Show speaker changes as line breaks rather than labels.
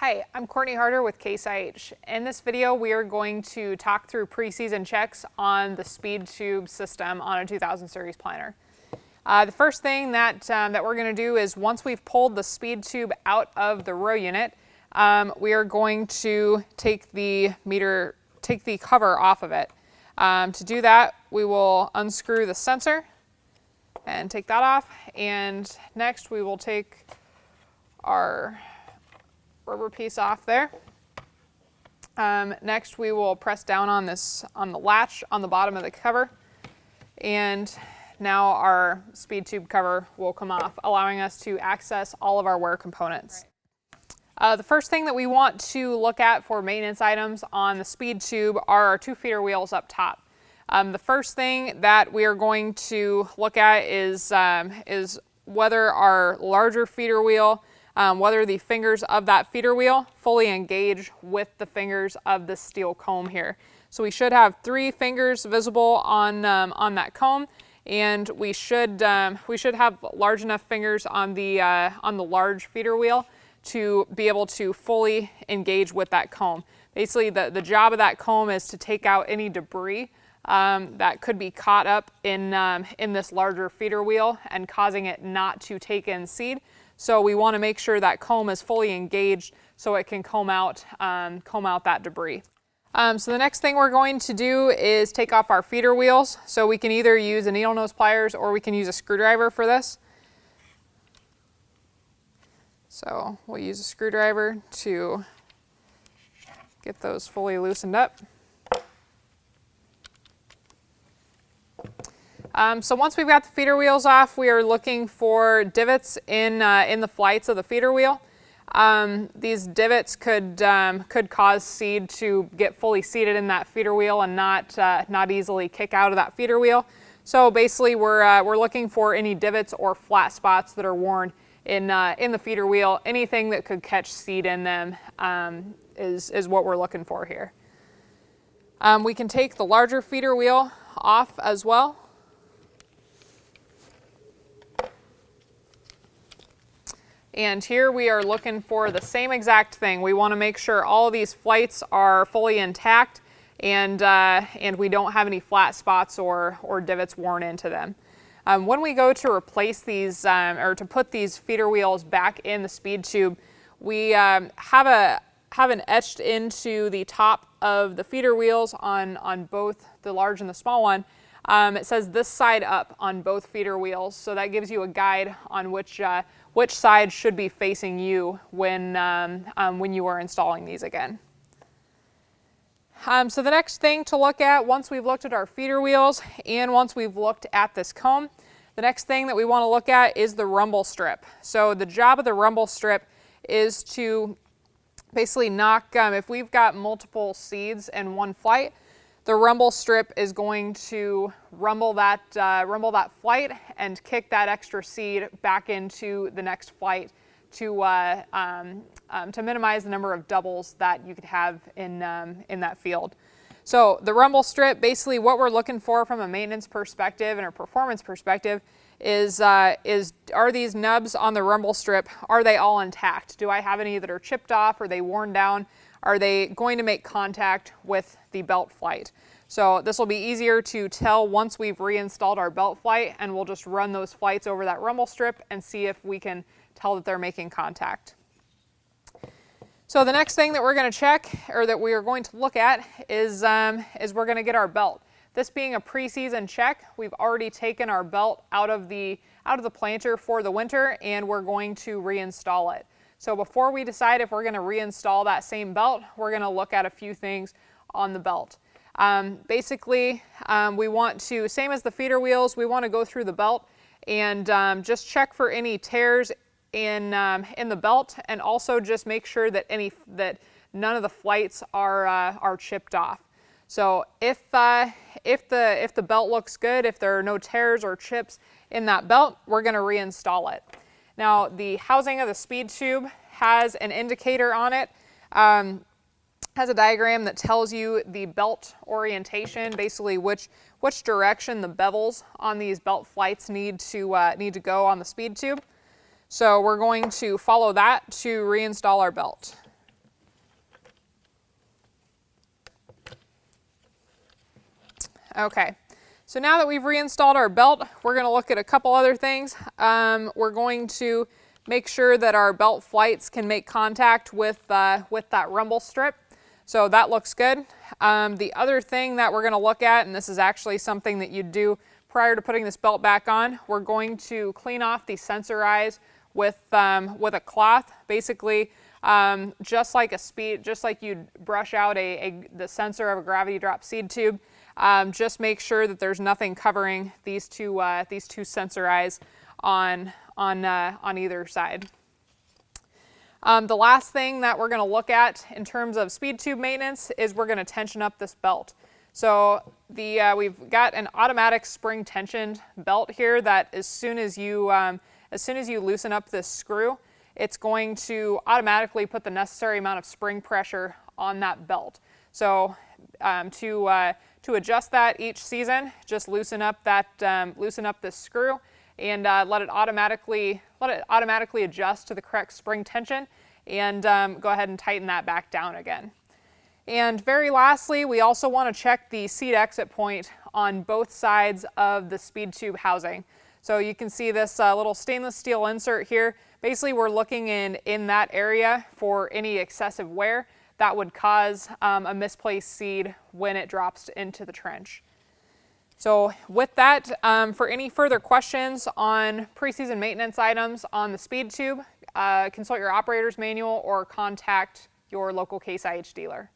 Hi, I'm Courtney Harder with Case IH. In this video, we are going to talk through pre-season checks on the speed tube system on a 2000 series planter. The first thing that we're going to do is once we've pulled the speed tube out of the row unit, we are going to take the cover off of it. To do that, we will unscrew the sensor and take that off. And next, we will take our rubber piece off there. Next, we will press down on the latch on the bottom of the cover, and now our speed tube cover will come off, allowing us to access all of our wear components. The first thing that we want to look at for maintenance items on the speed tube are our two feeder wheels up top. The first thing that we are going to look at is whether our larger feeder wheel, whether the fingers of that feeder wheel fully engage with the fingers of the steel comb here. So we should have 3 fingers visible on that comb, and we should have large enough fingers on the large feeder wheel to be able to fully engage with that comb. Basically, the job of that comb is to take out any debris that could be caught up in this larger feeder wheel and causing it not to take in seed. So we want to make sure that comb is fully engaged so it can comb out that debris. So the next thing we're going to do is take off our feeder wheels. So we can either use a needle nose pliers or we can use a screwdriver for this. So we'll use a screwdriver to get those fully loosened up. So once we've got the feeder wheels off, we are looking for divots in the flights of the feeder wheel. These divots could cause seed to get fully seated in that feeder wheel and not easily kick out of that feeder wheel. So basically, we're looking for any divots or flat spots that are worn in the feeder wheel. Anything that could catch seed in them is what we're looking for here. We can take the larger feeder wheel off as well. And here we are looking for the same exact thing. We want to make sure all of these flights are fully intact and we don't have any flat spots or divots worn into them. When we go to replace these or to put these feeder wheels back in the speed tube, we have an etched into the top of the feeder wheels on both the large and the small one. It says this side up on both feeder wheels, so that gives you a guide on which side should be facing you when you are installing these again. So the next thing to look at, once we've looked at our feeder wheels and once we've looked at this comb, the next thing that we want to look at is the rumble strip. So the job of the rumble strip is to basically knock, if we've got multiple seeds in one flight, the rumble strip is going to rumble that flight and kick that extra seed back into the next flight to minimize the number of doubles that you could have in that field. So the rumble strip, basically what we're looking for from a maintenance perspective and a performance perspective is are these nubs on the rumble strip, are they all intact? Do I have any that are chipped off? Are they worn down? Are they going to make contact with the belt flight? So this will be easier to tell once we've reinstalled our belt flight, and we'll just run those flights over that rumble strip and see if we can tell that they're making contact. So the next thing that we're going to check, or that we are going to look at, is we're going to get our belt. This being a preseason check, we've already taken our belt out of the planter for the winter, and we're going to reinstall it. So before we decide if we're going to reinstall that same belt, we're going to look at a few things on the belt. Basically, we want to, same as the feeder wheels, we want to go through the belt and just check for any tears in the belt, and also just make sure that none of the flights are chipped off. So if the belt looks good, if there are no tears or chips in that belt, we're going to reinstall it. Now, the housing of the speed tube has an indicator on it, has a diagram that tells you the belt orientation, basically which direction the bevels on these belt flights need to go on the speed tube. So we're going to follow that to reinstall our belt. Okay, so now that we've reinstalled our belt, we're going to look at a couple other things. We're going to make sure that our belt flights can make contact with that rumble strip. So that looks good. The other thing that we're going to look at, and this is actually something that you do prior to putting this belt back on, we're going to clean off the sensor eyes with a cloth. Basically, just like you'd brush out the sensor of a gravity drop seed tube. Just make sure that there's nothing covering these two sensor eyes on either side. The last thing that we're going to look at in terms of speed tube maintenance is we're going to tension up this belt. So we've got an automatic spring tensioned belt here that as soon as you loosen up this screw, it's going to automatically put the necessary amount of spring pressure on that belt. So to adjust that each season, just loosen up this screw and let it automatically adjust to the correct spring tension, and go ahead and tighten that back down again. And very lastly, we also want to check the seat exit point on both sides of the speed tube housing. So you can see this little stainless steel insert here. Basically, we're looking in that area for any excessive wear that would cause a misplaced seed when it drops into the trench. So with that, for any further questions on preseason maintenance items on the speed tube, consult your operator's manual or contact your local Case IH dealer.